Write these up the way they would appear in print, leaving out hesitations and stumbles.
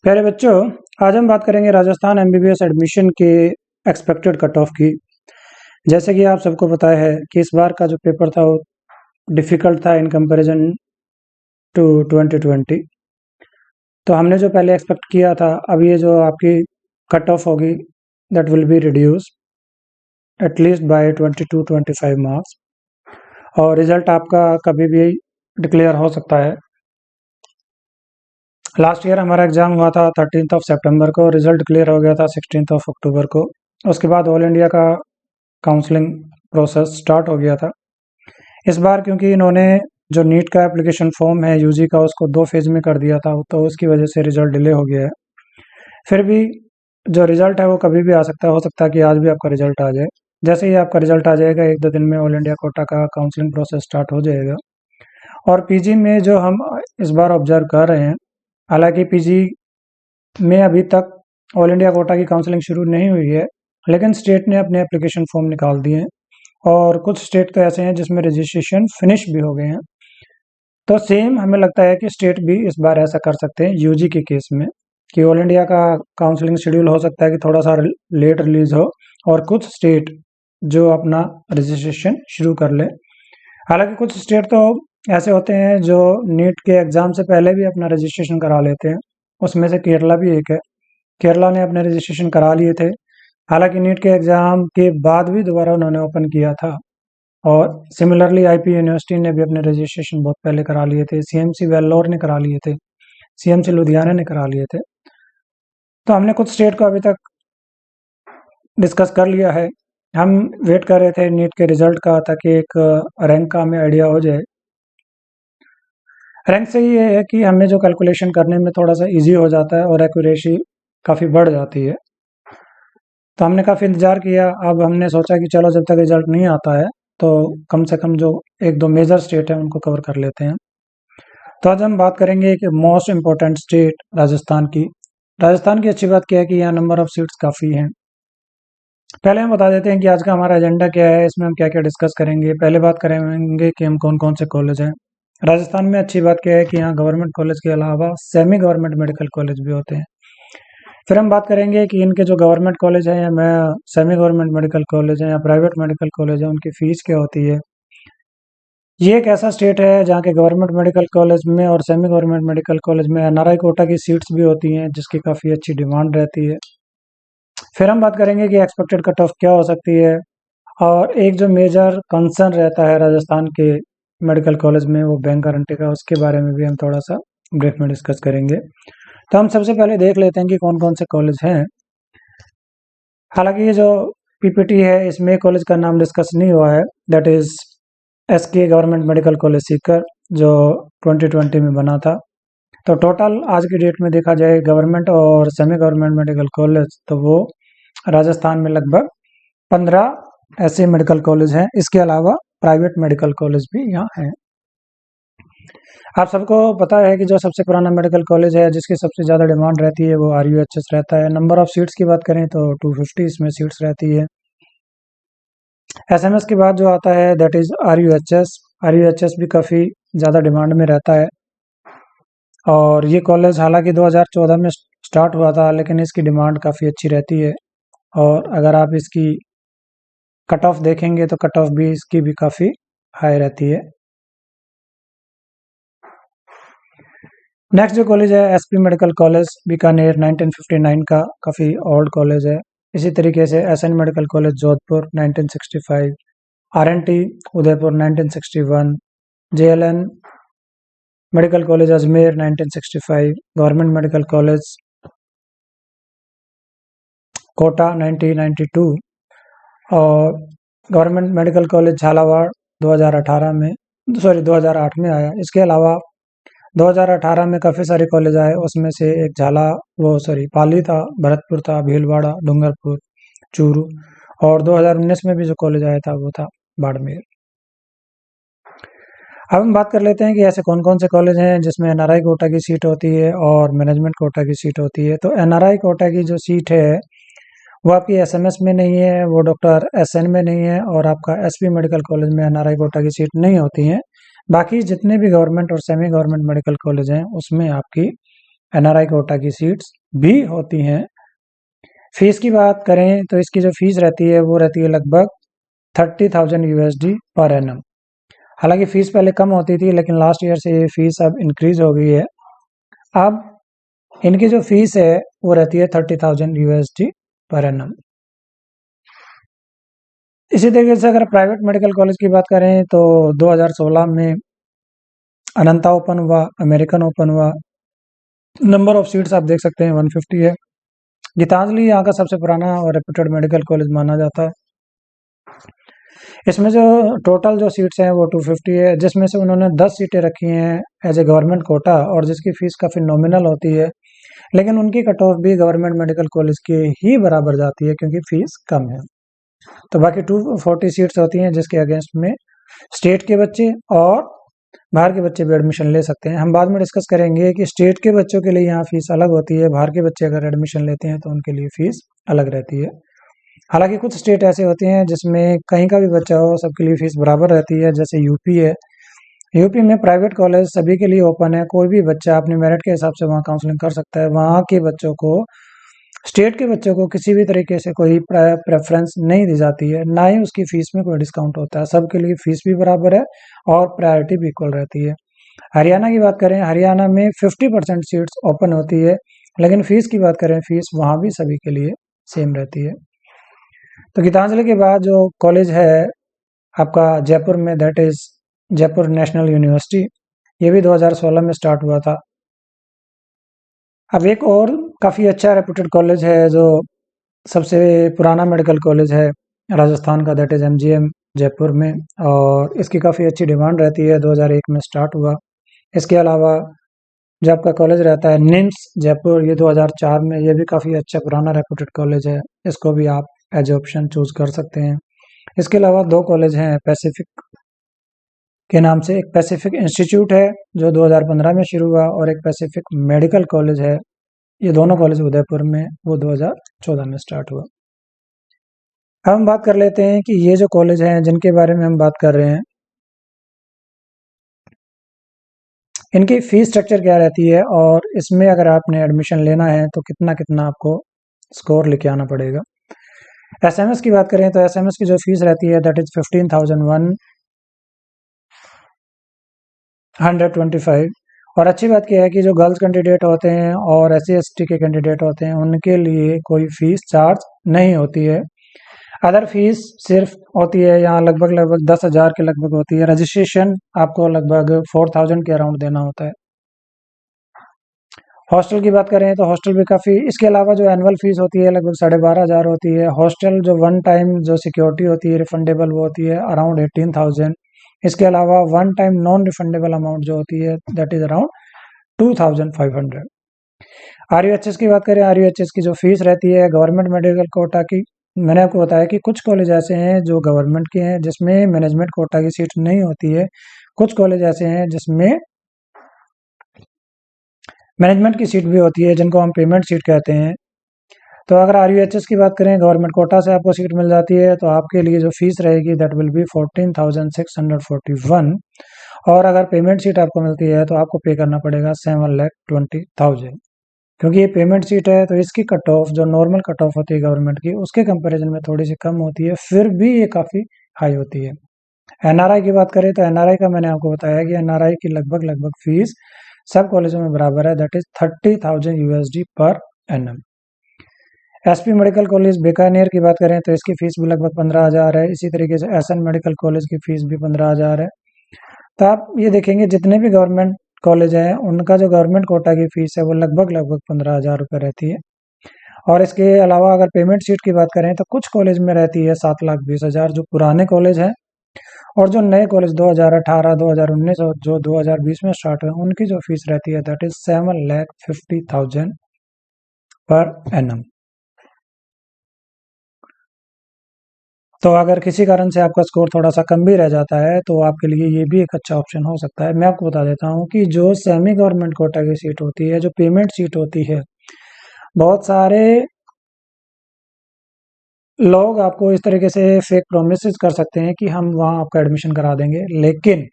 प्यारे बच्चों, आज हम बात करेंगे राजस्थान एमबीबीएस एडमिशन के एक्सपेक्टेड कट ऑफ की। जैसे कि आप सबको पता है कि इस बार का जो पेपर था वो डिफ़िकल्ट था इन कंपैरिजन टू 2020। तो हमने जो पहले एक्सपेक्ट किया था, अब ये जो आपकी कट ऑफ होगी that will be reduce at least by 22-25 marks, और रिजल्ट आपका कभी भी डिक्लेयर हो सकता है। लास्ट ईयर हमारा एग्ज़ाम हुआ था 13 सितंबर को, रिजल्ट क्लियर हो गया था 16 अक्टूबर को। उसके बाद ऑल इंडिया का काउंसलिंग प्रोसेस स्टार्ट हो गया था। इस बार क्योंकि इन्होंने जो नीट का एप्लीकेशन फॉर्म है यूजी का, उसको 2 फेज़ में कर दिया था, तो उसकी वजह से रिजल्ट डिले हो गया है। फिर भी जो रिजल्ट है वो कभी भी आ सकता है, हो सकता है कि आज भी आपका रिजल्ट आ जाए। जैसे ही आपका रिजल्ट आ जाएगा, 1-2 दिन में ऑल इंडिया कोटा का काउंसलिंग प्रोसेस स्टार्ट हो जाएगा। और पीजी में जो हम इस बार ऑब्जर्व कर रहे हैं, हालांकि पीजी में अभी तक ऑल इंडिया कोटा की काउंसलिंग शुरू नहीं हुई है, लेकिन स्टेट ने अपने एप्लीकेशन फॉर्म निकाल दिए हैं, और कुछ स्टेट तो ऐसे हैं जिसमें रजिस्ट्रेशन फिनिश भी हो गए हैं। तो सेम हमें लगता है कि स्टेट भी इस बार ऐसा कर सकते हैं यूजी के केस में, कि ऑल इंडिया का काउंसलिंग शेड्यूल हो सकता है कि थोड़ा सा लेट रिलीज हो, और कुछ स्टेट जो अपना रजिस्ट्रेशन शुरू कर ले। हालांकि कुछ स्टेट तो ऐसे होते हैं जो नीट के एग्ज़ाम से पहले भी अपना रजिस्ट्रेशन करा लेते हैं, उसमें से केरला भी एक है। केरला ने अपने रजिस्ट्रेशन करा लिए थे, हालांकि नीट के एग्ज़ाम के बाद भी दोबारा उन्होंने ओपन किया था। और सिमिलरली आईपी यूनिवर्सिटी ने भी अपने रजिस्ट्रेशन बहुत पहले करा लिए थे, सीएमसी वेल्लोर ने करा लिए थे, सीएमसी लुधियाना ने करा लिए थे। तो हमने कुछ स्टेट को अभी तक डिस्कस कर लिया है। हम वेट कर रहे थे नीट के रिजल्ट का, ताकि एक रैंक का हमें आइडिया हो जाए। रैंक से ये है कि हमें जो कैलकुलेशन करने में थोड़ा सा इजी हो जाता है और एक्यूरेसी काफ़ी बढ़ जाती है। तो हमने काफ़ी इंतज़ार किया, अब हमने सोचा कि चलो जब तक रिजल्ट नहीं आता है तो कम से कम जो 1-2 मेजर स्टेट हैं उनको कवर कर लेते हैं। तो आज हम बात करेंगे एक मोस्ट इम्पोर्टेंट स्टेट राजस्थान की। राजस्थान की अच्छी बात क्या है कि यहाँ नंबर ऑफ सीट्स काफ़ी हैं। पहले हम बता देते हैं कि आज का हमारा एजेंडा क्या है, इसमें हम क्या क्या डिस्कस करेंगे। पहले बात करेंगे कि हम कौन कौन से कॉलेज हैं राजस्थान में। अच्छी बात क्या है कि यहाँ गवर्नमेंट कॉलेज के अलावा सेमी गवर्नमेंट मेडिकल कॉलेज भी होते हैं। फिर हम बात करेंगे कि इनके जो गवर्नमेंट कॉलेज हैं या सेमी गवर्नमेंट मेडिकल कॉलेज हैं या प्राइवेट मेडिकल कॉलेज हैं, उनकी फ़ीस क्या होती है। ये एक ऐसा स्टेट है जहाँ के गवर्नमेंट मेडिकल कॉलेज में और सेमी गवर्नमेंट मेडिकल कॉलेज में एनआरआई कोटा की सीट्स भी होती हैं, जिसकी काफ़ी अच्छी डिमांड रहती है। फिर हम बात करेंगे कि एक्सपेक्टेड कट ऑफ क्या हो सकती है, और एक जो मेजर कंसर्न रहता है राजस्थान के मेडिकल कॉलेज में, वो बैंक गारंटी का, उसके बारे में भी हम थोड़ा सा ब्रीफ में डिस्कस करेंगे। तो हम सबसे पहले देख लेते हैं कि कौन कौन से कॉलेज हैं। हालांकि ये जो पीपीटी है इसमें कॉलेज का नाम डिस्कस नहीं हुआ है, that is SK government medical college Sikar, जो 2020 में बना था। तो टोटल आज की डेट में देखा जाए गवर्नमेंट और सेमी गवर्नमेंट मेडिकल कॉलेज, तो वो राजस्थान में लगभग 15 ऐसे मेडिकल कॉलेज हैं। इसके अलावा प्राइवेट मेडिकल कॉलेज भी यहाँ हैं। आप सबको पता है कि जो सबसे पुराना मेडिकल कॉलेज है, जिसकी सबसे ज़्यादा डिमांड रहती है, वो आरयूएचएस रहता है। नंबर ऑफ सीट्स की बात करें तो 250 इसमें सीट्स रहती है। एसएमएस के बाद जो आता है दैट इज़ आरयूएचएस। आरयूएचएस भी काफ़ी ज़्यादा डिमांड में रहता है, और ये कॉलेज हालांकि 2014 में स्टार्ट हुआ था, लेकिन इसकी डिमांड काफ़ी अच्छी रहती है। और अगर आप इसकी कट ऑफ देखेंगे तो कट ऑफ भी इसकी भी काफ़ी हाई रहती है। नेक्स्ट जो कॉलेज है एसपी मेडिकल कॉलेज बीकानेर, 1959 का, काफ़ी ओल्ड कॉलेज है। इसी तरीके से SN medical college Jodhpur 1965, RNT Udaipur 1961, JLN medical college Ajmer 1965, government medical college Kota 1992, और गवर्नमेंट मेडिकल कॉलेज झालावाड़ 2008 में आया। इसके अलावा 2018 में काफ़ी सारे कॉलेज आए, उसमें से एक पाली था, भरतपुर था, भीलवाड़ा, डूंगरपुर, चूरू, और 2019 में भी जो कॉलेज आया था वो था बाड़मेर। अब हम बात कर लेते हैं कि ऐसे कौन कौन से कॉलेज हैं जिसमें एनआरआई कोटा की सीट होती है और मैनेजमेंट कोटा की सीट होती है। तो एनआरआई कोटा की जो सीट है वो आपकी एसएमएस में नहीं है, वो डॉक्टर एसएन में नहीं है, और आपका एसपी मेडिकल कॉलेज में एनआरआई कोटा की सीट नहीं होती है। बाकी जितने भी गवर्नमेंट और सेमी गवर्नमेंट मेडिकल कॉलेज हैं उसमें आपकी एनआरआई कोटा की सीट्स भी होती हैं। फीस की बात करें तो इसकी जो फीस रहती है वो रहती है लगभग 30,000 यूएसडी पर एनम। हालांकि फीस पहले कम होती थी, लेकिन लास्ट ईयर से ये फीस अब इंक्रीज हो गई है। अब इनकी जो फीस है वो रहती है 30,000 यूएसडी पर एनम। इसी तरीके से अगर प्राइवेट मेडिकल कॉलेज की बात करें तो 2016 में अनंता ओपन हुआ, अमेरिकन ओपन हुआ। नंबर ऑफ सीट्स आप देख सकते हैं 150 है। गीतांजलि यहाँ का सबसे पुराना और रेप्यूटेड मेडिकल कॉलेज माना जाता है। इसमें जो टोटल जो सीट्स हैं वो 250 है, जिसमें से उन्होंने 10 सीटें रखी हैं एज ए गवर्नमेंट कोटा, और जिसकी फीस काफ़ी नॉमिनल होती है, लेकिन उनकी कट ऑफ भी गवर्नमेंट मेडिकल कॉलेज के ही बराबर जाती है क्योंकि फीस कम है। तो बाकी 240 सीट्स होती हैं जिसके अगेंस्ट में स्टेट के बच्चे और बाहर के बच्चे भी एडमिशन ले सकते हैं। हम बाद में डिस्कस करेंगे कि स्टेट के बच्चों के लिए यहाँ फीस अलग होती है, बाहर के बच्चे अगर एडमिशन लेते हैं तो उनके लिए फीस अलग रहती है। हालांकि कुछ स्टेट ऐसे होते हैं जिसमें कहीं का भी बच्चा हो सबके लिए फीस बराबर रहती है, जैसे यूपी है। यूपी में प्राइवेट कॉलेज सभी के लिए ओपन है, कोई भी बच्चा अपने मेरिट के हिसाब से वहाँ काउंसलिंग कर सकता है। वहाँ के बच्चों को, स्टेट के बच्चों को किसी भी तरीके से कोई प्रेफरेंस नहीं दी जाती है, ना ही उसकी फीस में कोई डिस्काउंट होता है। सबके लिए फीस भी बराबर है और प्रायोरिटी भी इक्वल रहती है। हरियाणा की बात करें, हरियाणा में 50% सीट्स ओपन होती है, लेकिन फीस की बात करें, फीस वहाँ भी सभी के लिए सेम रहती है। तो गीतांजलि के बाद जो कॉलेज है आपका जयपुर में, that is Jaipur national university, ये भी 2016 में स्टार्ट हुआ था। अब एक और काफ़ी अच्छा रेप्यूटेड कॉलेज है जो सबसे पुराना मेडिकल कॉलेज है राजस्थान का, दैट इज एमजीएम जयपुर में, और इसकी काफ़ी अच्छी डिमांड रहती है। 2001 में स्टार्ट हुआ। इसके अलावा जो आपका कॉलेज रहता है निम्स जयपुर, ये 2004 में, ये भी काफ़ी अच्छा पुराना रेप्यूटेड कॉलेज है। इसको भी आप एज ऑप्शन चूज कर सकते हैं। इसके अलावा दो कॉलेज हैं पैसिफिक के नाम से। एक पैसिफिक इंस्टीट्यूट है जो 2015 में शुरू हुआ, और एक पैसिफिक मेडिकल कॉलेज है। ये दोनों कॉलेज उदयपुर में, वो 2014 में स्टार्ट हुआ। अब हम बात कर लेते हैं कि ये जो कॉलेज हैं जिनके बारे में हम बात कर रहे हैं, इनकी फीस स्ट्रक्चर क्या रहती है, और इसमें अगर आपने एडमिशन लेना है तो कितना कितना आपको स्कोर लेके आना पड़ेगा। एसएमएस की बात करें तो एसएमएस की जो फीस रहती है दैट इज 15,125। और अच्छी बात क्या है कि जो गर्ल्स कैंडिडेट होते हैं और SC ST के कैंडिडेट होते हैं उनके लिए कोई फीस चार्ज नहीं होती है। अदर फीस सिर्फ होती है यहाँ लगभग लगभग 10,000 के लगभग होती है। रजिस्ट्रेशन आपको लगभग 4,000 के अराउंड देना होता है। हॉस्टल की बात करें तो हॉस्टल भी काफ़ी, इसके अलावा जो एनुअल फीस होती है लगभग 12,500 होती है। हॉस्टल जो वन टाइम जो सिक्योरिटी होती है रिफंडेबल, वो होती है अराउंड 18,000। इसके अलावा one time non refundable amount जो होती है दैट इज अराउंड 2,500। RUHS की बात करें, RUHS की जो फीस रहती है गवर्नमेंट मेडिकल कोटा की, मैंने आपको बताया कि कुछ कॉलेज ऐसे हैं जो गवर्नमेंट के हैं जिसमें मैनेजमेंट कोटा की सीट नहीं होती है। कुछ कॉलेज ऐसे हैं जिसमें मैनेजमेंट की सीट भी होती है, जिनको हम पेमेंट सीट कहते हैं। तो अगर RUHS की बात करें, गवर्नमेंट कोटा से आपको सीट मिल जाती है, तो आपके लिए जो फीस रहेगी दैट विल बी 14,641। और अगर पेमेंट सीट आपको मिलती है तो आपको पे करना पड़ेगा 7,20,000। क्योंकि ये पेमेंट सीट है तो इसकी कट ऑफ जो नॉर्मल कट ऑफ होती है गवर्नमेंट की, उसके कंपैरिजन में थोड़ी सी कम होती है, फिर भी ये काफ़ी हाई होती है। NRI की बात करें तो NRI का मैंने आपको बताया कि NRI की लगभग लगभग फीस सब कॉलेजों में बराबर है, that is 30,000 USD per annum. SP medical college Bikaner की बात करें तो इसकी फीस भी लगभग 15,000 है। इसी तरीके से SN मेडिकल कॉलेज की फीस भी 15,000 है। तो आप ये देखेंगे जितने भी गवर्नमेंट कॉलेज हैं उनका जो गवर्नमेंट कोटा की फीस है वो लगभग लगभग 15,000 रुपये रहती है। और इसके अलावा अगर पेमेंट सीट की बात करें तो कुछ कॉलेज में रहती है 7,20,000 जो पुराने कॉलेज हैं, और जो नए कॉलेज 2018, 2019 और जो 2020 में स्टार्ट हुए उनकी जो फीस रहती है दैट इज 7,50,000 पर एनम। तो अगर किसी कारण से आपका स्कोर थोड़ा सा कम भी रह जाता है तो आपके लिए ये भी एक अच्छा ऑप्शन हो सकता है। मैं आपको बता देता हूँ कि जो सेमी गवर्नमेंट कोटा की सीट होती है, जो पेमेंट सीट होती है, बहुत सारे लोग आपको इस तरीके से फेक प्रोमिस कर सकते हैं कि हम वहाँ आपका एडमिशन करा देंगे, लेकिन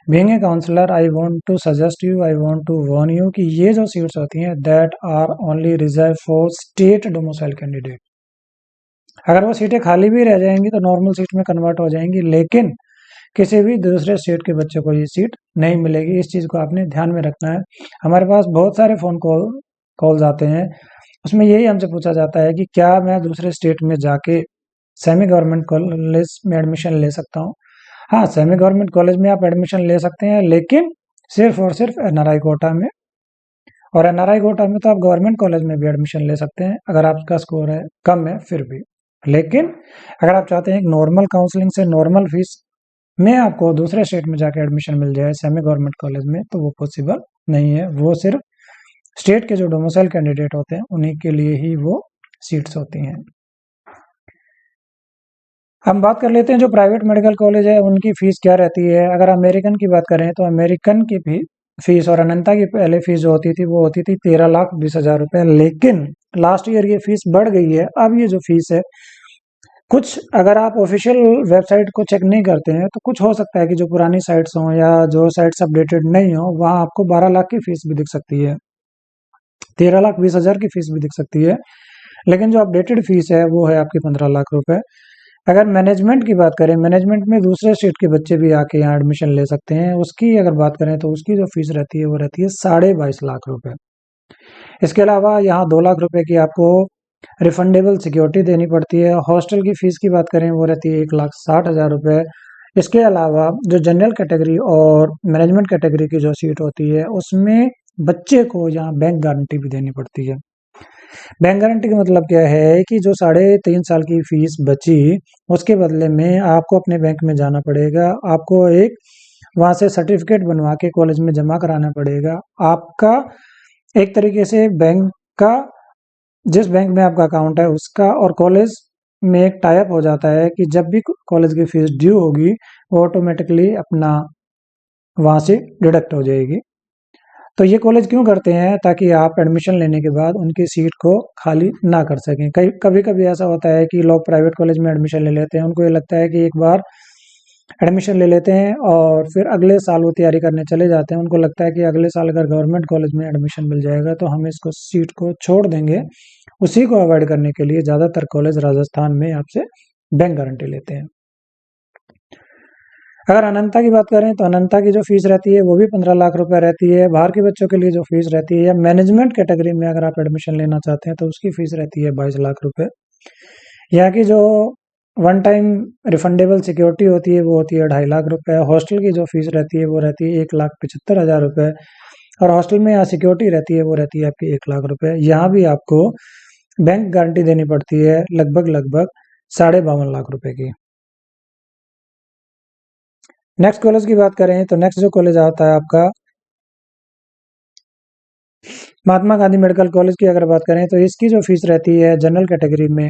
being a counsellor I want to suggest you, I want to warn you कि ये जो सीट्स होती हैं that are only reserve for state domicile candidate. अगर वो सीटें खाली भी रह जाएंगी तो नॉर्मल सीट में कन्वर्ट हो जाएंगी, लेकिन किसी भी दूसरे स्टेट के बच्चे को ये सीट नहीं मिलेगी। इस चीज़ को आपने ध्यान में रखना है। हमारे पास बहुत सारे फ़ोन कॉल्स आते हैं, उसमें यही हमसे पूछा जाता है कि क्या मैं दूसरे स्टेट में जाके सेमी गवर्नमेंट कॉलेज में एडमिशन ले सकता हूँ। हाँ, सेमी गवर्नमेंट कॉलेज में आप एडमिशन ले सकते हैं, लेकिन सिर्फ और सिर्फ एनआरआई कोटा में। और एनआरआई कोटा में तो आप गवर्नमेंट कॉलेज में भी एडमिशन ले सकते हैं अगर आपका स्कोर है कम है फिर भी। लेकिन अगर आप चाहते हैं एक नॉर्मल काउंसलिंग से नॉर्मल फीस में आपको दूसरे स्टेट में जाके एडमिशन मिल जाए सेमी गवर्नमेंट कॉलेज में, तो वो पॉसिबल नहीं है। वो सिर्फ स्टेट के जो डोमिसाइल कैंडिडेट होते हैं उन्हीं के लिए ही वो सीट्स होती हैं। हम बात कर लेते हैं जो प्राइवेट मेडिकल कॉलेज है उनकी फीस क्या रहती है। अगर अमेरिकन की बात करें तो अमेरिकन की भी फीस और अनंता की पहले फीस जो होती थी वो होती थी 13,20,000 रुपए, लेकिन लास्ट ईयर ये फीस बढ़ गई है। अब ये जो फीस है, कुछ अगर आप ऑफिशियल वेबसाइट को चेक नहीं करते हैं तो कुछ हो सकता है कि जो पुरानी साइट्स हों या जो साइट्स अपडेटेड नहीं हो वहाँ आपको 12 लाख की फीस भी दिख सकती है, 13,20,000 की फीस भी दिख सकती है, लेकिन जो अपडेटेड फीस है वो है आपकी 15 लाख रुपए। अगर मैनेजमेंट की बात करें, मैनेजमेंट में दूसरे स्टेट के बच्चे भी आके यहाँ एडमिशन ले सकते हैं। उसकी अगर बात करें तो उसकी जो फीस रहती है वो रहती है 22.5 लाख रुपए। इसके अलावा यहाँ 2 लाख रुपए की आपको रिफंडेबल सिक्योरिटी देनी पड़ती है। हॉस्टल की फीस की बात करें वो रहती है 1,60,000 रुपए। इसके अलावा जो जनरल कैटेगरी और मैनेजमेंट कैटेगरी की जो सीट होती है उसमें बच्चे को यहाँ बैंक गारंटी भी देनी पड़ती है। बैंक गारंटी का मतलब क्या है कि जो 3.5 साल की फीस बची उसके बदले में आपको अपने बैंक में जाना पड़ेगा, आपको एक वहां से सर्टिफिकेट बनवा के कॉलेज में जमा कराना पड़ेगा। आपका एक तरीके से बैंक का, जिस बैंक में आपका अकाउंट है उसका और कॉलेज में एक टाइप हो जाता है कि जब भी कॉलेज की फीस ड्यू होगी वो ऑटोमेटिकली अपना वहां से डिडक्ट हो जाएगी। तो ये कॉलेज क्यों करते हैं, ताकि आप एडमिशन लेने के बाद उनकी सीट को खाली ना कर सकें। कभी कभी ऐसा होता है कि लोग प्राइवेट कॉलेज में एडमिशन ले लेते हैं, उनको ये लगता है कि एक बार एडमिशन ले लेते हैं और फिर अगले साल वो तैयारी करने चले जाते हैं। उनको लगता है कि अगले साल अगर गवर्नमेंट कॉलेज में एडमिशन मिल जाएगा तो हम इसको सीट को छोड़ देंगे। उसी को अवॉइड करने के लिए ज़्यादातर कॉलेज राजस्थान में आपसे बैंक गारंटी लेते हैं। अगर अनंता की बात करें तो अनंता की जो फीस रहती है वो भी 15 लाख रुपए रहती है। बाहर के बच्चों के लिए जो फीस रहती है या मैनेजमेंट कैटेगरी में अगर आप एडमिशन लेना चाहते हैं तो उसकी फीस रहती है 22 लाख रुपए। यहाँ की जो वन टाइम रिफंडेबल सिक्योरिटी होती है वो होती है 2.5 लाख रुपए। हॉस्टल की जो फीस रहती है वो रहती है 1,75,000 रुपए, और हॉस्टल में यहाँ सिक्योरिटी रहती है वो रहती है आपकी 1 लाख रुपए। यहाँ भी आपको बैंक गारंटी देनी पड़ती है लगभग लगभग 52.5 लाख रुपए की। नेक्स्ट कॉलेज की बात करें तो नेक्स्ट जो कॉलेज आता है आपका महात्मा गांधी मेडिकल कॉलेज की अगर बात करें तो इसकी जो फीस रहती है जनरल कैटेगरी में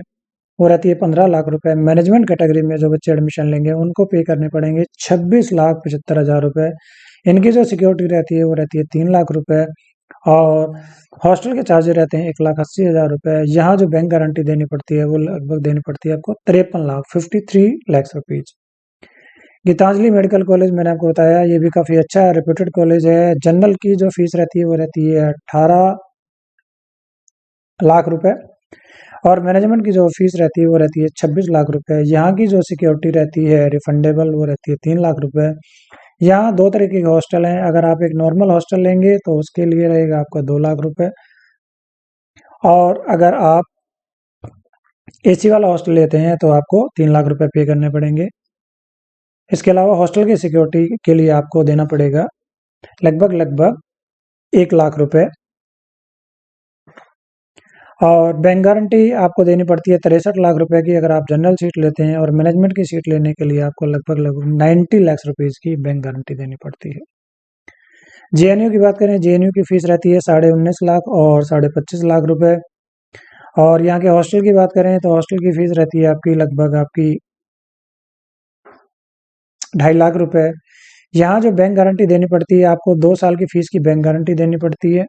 वो रहती है 15 लाख रुपए। मैनेजमेंट कैटेगरी में जो बच्चे एडमिशन लेंगे उनको पे करने पड़ेंगे 26,75,000 रुपए। इनकी जो सिक्योरिटी रहती है वो रहती है 3 लाख रुपए, और हॉस्टल के चार्जेस रहते हैं 1,80,000 रुपए। यहाँ जो बैंक गारंटी देनी पड़ती है वो लगभग देनी पड़ती है आपको 53 lakh 53 lakh rupees. Gitanjali medical college मैंने आपको बताया ये भी काफ़ी अच्छा रेप्यूटेड कॉलेज है। जनरल की जो फीस रहती है वो रहती है 18 लाख रुपए, और मैनेजमेंट की जो फीस रहती है वो रहती है 26 लाख रुपए। यहाँ की जो सिक्योरिटी रहती है रिफंडेबल वो रहती है 3 लाख रुपए। यहाँ दो तरीके के हॉस्टल हैं, अगर आप एक नॉर्मल हॉस्टल लेंगे तो उसके लिए रहेगा आपका 2 लाख रुपए, और अगर आप एसी वाला हॉस्टल लेते हैं तो आपको 3 लाख रुपए पे करने पड़ेंगे। इसके अलावा हॉस्टल की सिक्योरिटी के लिए आपको देना पड़ेगा लगभग लगभग 1 लाख रुपए, और बैंक गारंटी आपको देनी पड़ती है 63 लाख रुपए की अगर आप जनरल सीट लेते हैं, और मैनेजमेंट की सीट लेने के लिए आपको लगभग लगभग 90 लाख रुपीज की बैंक गारंटी देनी पड़ती है। जेएनयू की बात करें, जेएनयू की फीस रहती है 19.5 लाख और 25.5 लाख रुपए, और यहाँ के हॉस्टल की बात करें तो हॉस्टल की फीस रहती है आपकी लगभग आपकी 2.5 लाख रुपए। यहाँ जो बैंक गारंटी देनी पड़ती है आपको 2 साल की फीस की बैंक गारंटी देनी पड़ती है,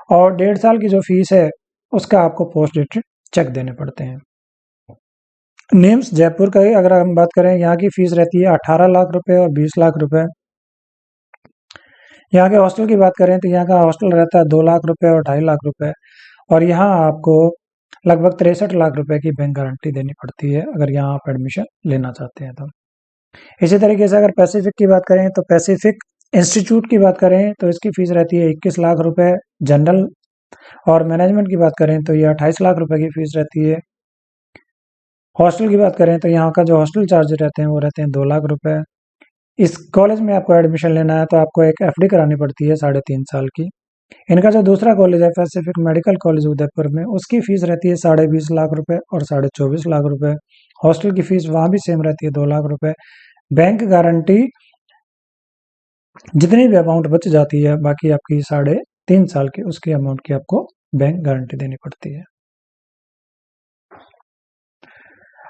और 1.5 साल की जो फीस है उसका आपको पोस्ट डेटेड चेक देने पड़ते हैं। निम्स जयपुर का ही अगर हम बात करें यहाँ की फीस रहती है 18 लाख रुपए और 20 लाख रुपए। यहाँ के हॉस्टल की बात करें तो यहाँ का हॉस्टल रहता है 2 लाख रुपए और 2.5 लाख रुपए, और यहाँ आपको लगभग 63 लाख रुपए की बैंक गारंटी देनी पड़ती है अगर यहाँ आप एडमिशन लेना चाहते हैं तो। इसी तरीके से अगर पैसिफिक की बात करें तो पैसिफिक इंस्टीट्यूट की बात करें तो इसकी फीस रहती है 21 लाख रुपए जनरल, और मैनेजमेंट की बात करें तो ये 28 लाख रुपए की फीस रहती है। हॉस्टल की बात करें तो यहाँ का जो हॉस्टल चार्ज रहते हैं वो रहते हैं 2 लाख रुपए। इस कॉलेज में आपको एडमिशन लेना है तो आपको एक एफडी करानी पड़ती है 3.5 साल की। इनका जो दूसरा कॉलेज है पैसिफिक मेडिकल कॉलेज उदयपुर में, उसकी फीस रहती है 20.5 लाख रुपए और 24.5 लाख रुपए। हॉस्टल की फीस वहां भी सेम रहती है 2 लाख रुपए। बैंक गारंटी जितनी भी अमाउंट बच जाती है बाकी आपकी 3.5 साल की, उसकी अमाउंट की आपको बैंक गारंटी देनी पड़ती है।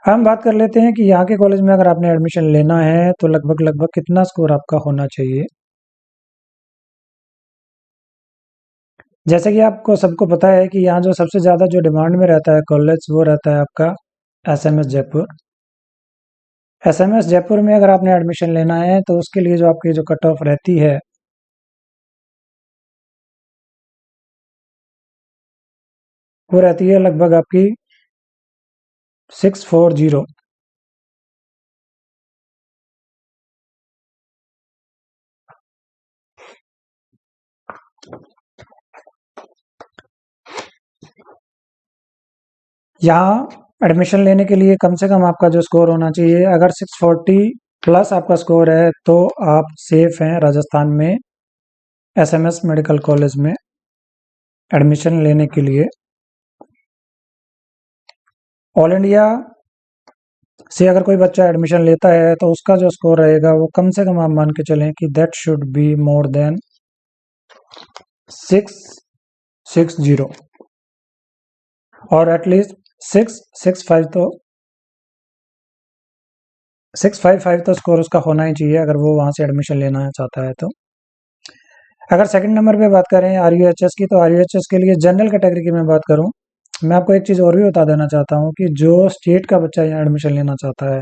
हम बात कर लेते हैं कि यहाँ के कॉलेज में अगर आपने एडमिशन लेना है तो लगभग लगभग कितना स्कोर आपका होना चाहिए। जैसे कि आपको सबको पता है कि यहाँ जो सबसे ज़्यादा जो डिमांड में रहता है कॉलेज वो रहता है आपका एसएमएस जयपुर। एसएमएस जयपुर में अगर आपने एडमिशन लेना है तो उसके लिए जो आपकी जो कट ऑफ रहती है वो रहती है लगभग आपकी 640। यहाँ एडमिशन लेने के लिए कम से कम आपका जो स्कोर होना चाहिए, अगर 640 प्लस आपका स्कोर है तो आप सेफ हैं राजस्थान में एसएमएस मेडिकल कॉलेज में एडमिशन लेने के लिए। ऑल इंडिया से अगर कोई बच्चा एडमिशन लेता है तो उसका जो स्कोर रहेगा वो कम से कम आप मान के चलें कि that should be more than 660, और एटलीस्ट 665 तो 655 तो स्कोर उसका होना ही चाहिए अगर वो वहां से एडमिशन लेना चाहता है तो। अगर सेकंड नंबर पे बात करें आरयूएचएस की, तो आरयूएचएस के लिए जनरल कैटेगरी की मैं बात करूं, मैं आपको एक चीज़ और भी बता देना चाहता हूं कि जो स्टेट का बच्चा यहाँ एडमिशन लेना चाहता है,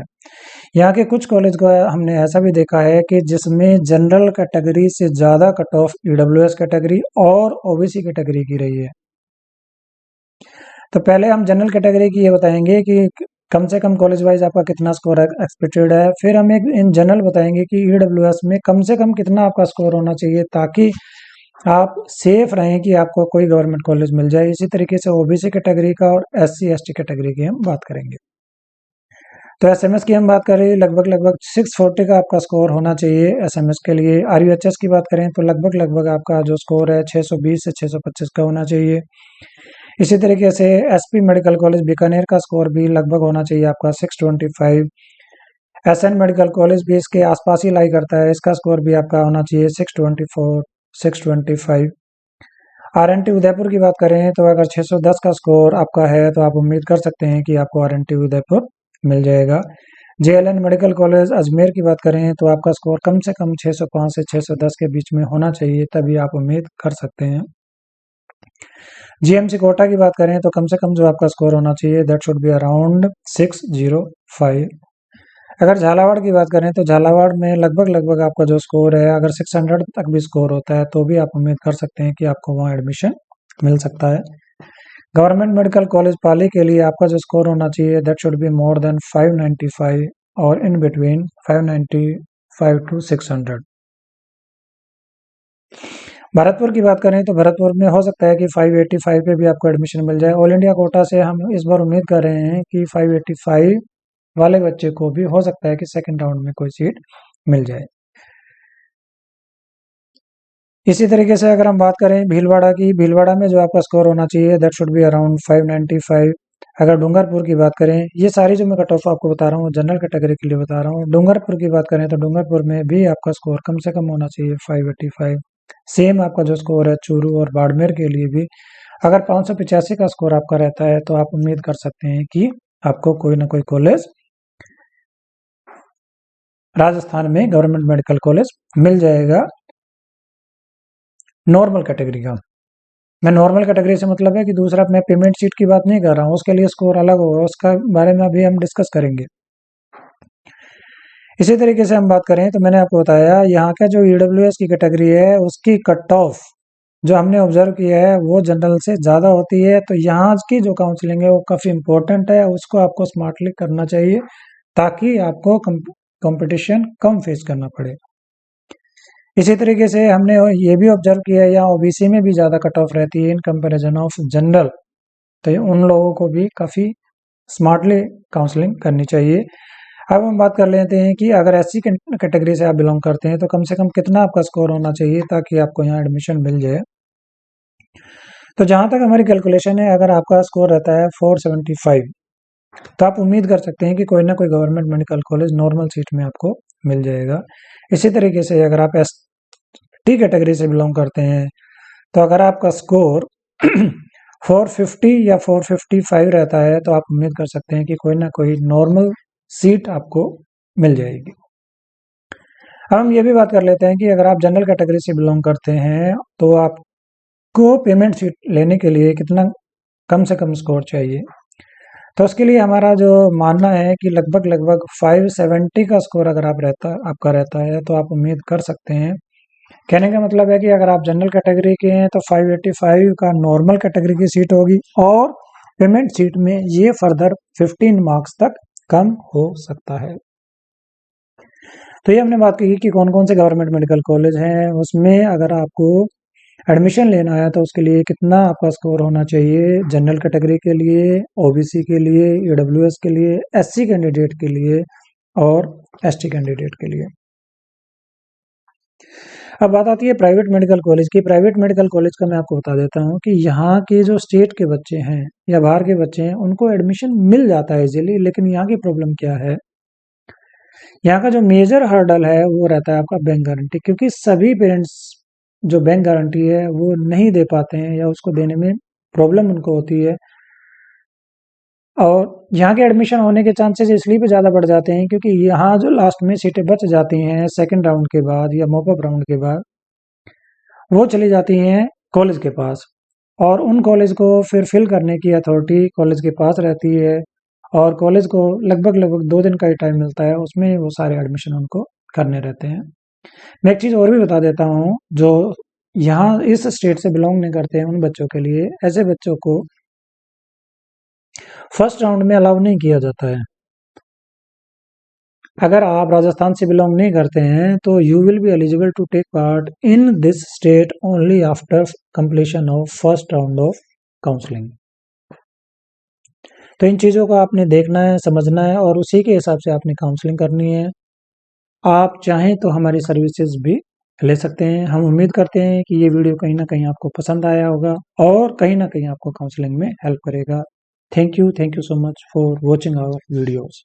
यहाँ के कुछ कॉलेज को हमने ऐसा भी देखा है कि जिसमें जनरल कैटेगरी से ज़्यादा कट ऑफ ईडब्ल्यूएस कैटेगरी और ओबीसी कैटेगरी की रही है। तो पहले हम जनरल कैटेगरी की ये बताएंगे कि कम से कम कॉलेज वाइज आपका कितना स्कोर एक्सपेक्टेड है, फिर हम एक इन जनरल बताएंगे कि ईडब्ल्यूएस में कम से कम कितना आपका स्कोर होना चाहिए ताकि आप सेफ रहें कि आपको कोई गवर्नमेंट कॉलेज मिल जाए। इसी तरीके से ओबीसी कैटेगरी का और एससी एसटी कैटेगरी की हम बात करेंगे। तो एसएमएस की हम बात करें लगभग लगभग 640 का आपका स्कोर होना चाहिए एसएमएस के लिए। आरयूएचएस की बात करें तो लगभग लगभग आपका जो स्कोर है 620 से 625 का होना चाहिए। इसी तरीके से एसपी मेडिकल कॉलेज बीकानेर का स्कोर भी लगभग होना चाहिए आपका 625। एसएन मेडिकल कॉलेज भी इसके आसपास ही लाई करता है, इसका स्कोर भी आपका होना चाहिए 624 625। आरएनटी उदयपुर की बात करें तो अगर 610 का स्कोर आपका है तो आप उम्मीद कर सकते हैं कि आपको आरएनटी उदयपुर मिल जाएगा। जेएलएन मेडिकल कॉलेज अजमेर की बात करें तो आपका स्कोर कम से कम 605 से 610 के बीच में होना चाहिए, तभी आप उम्मीद कर सकते हैं। जीएमसी कोटा की बात करें तो कम से कम जो आपका स्कोर होना चाहिए दैट शुड बी अराउंड 605। अगर झालावाड़ की बात करें तो झालावाड़ में लगभग लगभग आपका जो स्कोर है अगर 600 तक भी स्कोर होता है तो भी आप उम्मीद कर सकते हैं कि आपको वहाँ एडमिशन मिल सकता है। गवर्नमेंट मेडिकल कॉलेज पाली के लिए आपका जो स्कोर होना चाहिए that should be more than 595 और इन बिटवीन 595 टू 600। भरतपुर की बात करें तो भरतपुर में हो सकता है कि 585 पे भी आपको एडमिशन मिल जाए। ऑल इंडिया कोटा से हम इस बार उम्मीद कर रहे हैं कि 585 वाले बच्चे को भी हो सकता है कि सेकंड राउंड में कोई सीट मिल जाए। इसी तरीके से अगर हम बात करें भीलवाड़ा की, भीलवाड़ा में जो आपका स्कोर होना चाहिए दैट शुड बी अराउंड 595। अगर डूंगरपुर की बात करें, ये सारी जो मैं कट ऑफ आपको बता रहा हूँ जनरल कैटेगरी के लिए बता रहा हूँ। डूंगरपुर की बात करें तो डूंगरपुर में भी आपका स्कोर कम से कम होना चाहिए 585। सेम आपका जो स्कोर है चूरू और बाड़मेर के लिए भी अगर 585 का स्कोर आपका रहता है तो आप उम्मीद कर सकते हैं कि आपको कोई ना कोई कॉलेज राजस्थान में गवर्नमेंट मेडिकल कॉलेज मिल जाएगा नॉर्मल कैटेगरी का। मैं नॉर्मल कैटेगरी से मतलब है कि दूसरा मैं पेमेंट सीट की बात नहीं कर रहा हूँ, उसके लिए स्कोर अलग होगा, उसका बारे में अभी हम डिस्कस करेंगे। इसी तरीके से हम बात करें तो मैंने आपको बताया यहाँ का जो ईडब्ल्यूएस की कैटेगरी है उसकी कट ऑफ जो हमने ऑब्जर्व किया है वो जनरल से ज़्यादा होती है, तो यहाँ की जो काउंसलिंग है वो काफ़ी इंपॉर्टेंट है, उसको आपको स्मार्टली करना चाहिए ताकि आपको कंपटीशन कम फेस करना पड़े। इसी तरीके से हमने ये भी ऑब्जर्व किया है यहाँ ओबीसी में भी ज़्यादा कट ऑफ रहती है इन कंपैरिजन ऑफ जनरल, तो उन लोगों को भी काफ़ी स्मार्टली काउंसलिंग करनी चाहिए। अब हम बात कर लेते हैं कि अगर एससी कैटेगरी से आप बिलोंग करते हैं तो कम से कम कितना आपका स्कोर होना चाहिए ताकि आपको यहाँ एडमिशन मिल जाए। तो जहाँ तक हमारी कैलकुलेशन है, अगर आपका स्कोर रहता है 475 तो आप उम्मीद कर सकते हैं कि कोई ना कोई government medical college normal seat में आपको मिल जाएगा। इसी तरीके से अगर आप एसटी कैटेगरी से बिलोंग करते हैं तो अगर आपका स्कोर 450 या 455 रहता है तो आप उम्मीद कर सकते हैं कि कोई ना कोई नॉर्मल सीट आपको मिल जाएगी। अब हम ये भी बात कर लेते हैं कि अगर आप जनरल कैटेगरी से बिलोंग करते हैं तो आपको पेमेंट सीट लेने के लिए कितना कम से कम स्कोर चाहिए। तो उसके लिए हमारा जो मानना है कि लगभग 570 का स्कोर अगर आपका रहता है तो आप उम्मीद कर सकते हैं। कहने का मतलब है कि अगर आप जनरल कैटेगरी के हैं तो 585 का नॉर्मल कैटेगरी की सीट होगी और पेमेंट सीट में ये फर्दर 15 मार्क्स तक कम हो सकता है। तो ये हमने बात की कि कौन कौन से गवर्नमेंट मेडिकल कॉलेज हैं, उसमें अगर आपको एडमिशन लेना है तो उसके लिए कितना आपका स्कोर होना चाहिए जनरल कैटेगरी के लिए, ओबीसी के लिए, ईडब्ल्यूएस के लिए, एससी कैंडिडेट के लिए और एसटी कैंडिडेट के लिए। अब बात आती है प्राइवेट मेडिकल कॉलेज की। प्राइवेट मेडिकल कॉलेज का मैं आपको बता देता हूँ कि यहाँ के जो स्टेट के बच्चे हैं या बाहर के बच्चे हैं उनको एडमिशन मिल जाता है इजीली, लेकिन यहाँ की प्रॉब्लम क्या है, यहाँ का जो मेजर हर्डल है वो रहता है आपका बैंक गारंटी, क्योंकि सभी पेरेंट्स जो बैंक गारंटी है वो नहीं दे पाते हैं या उसको देने में प्रॉब्लम उनको होती है और यहाँ के एडमिशन होने के चांसेस इसलिए भी ज़्यादा बढ़ जाते हैं क्योंकि यहाँ जो लास्ट में सीटें बच जाती हैं सेकंड राउंड के बाद या मॉपअप राउंड के बाद वो चली जाती हैं कॉलेज के पास और उन कॉलेज को फिर फिल करने की अथॉरिटी कॉलेज के पास रहती है और कॉलेज को लगभग 2 दिन का ही टाइम मिलता है, उसमें वो सारे एडमिशन उनको करने रहते हैं। मैं एक चीज़ और भी बता देता हूँ, जो यहाँ इस स्टेट से बिलोंग नहीं करते हैं उन बच्चों के लिए, ऐसे बच्चों को फर्स्ट राउंड में अलाउ नहीं किया जाता है। अगर आप राजस्थान से बिलोंग नहीं करते हैं तो you will be eligible to take part in this state only after completion of first round of counselling. तो इन चीज़ों को आपने देखना है, समझना है और उसी के हिसाब से आपने काउंसलिंग करनी है। आप चाहें तो हमारी सर्विसेज भी ले सकते हैं। हम उम्मीद करते हैं कि ये वीडियो कहीं ना कहीं आपको पसंद आया होगा और कहीं ना कहीं आपको काउंसलिंग में हेल्प करेगा। Thank you so much for watching our videos.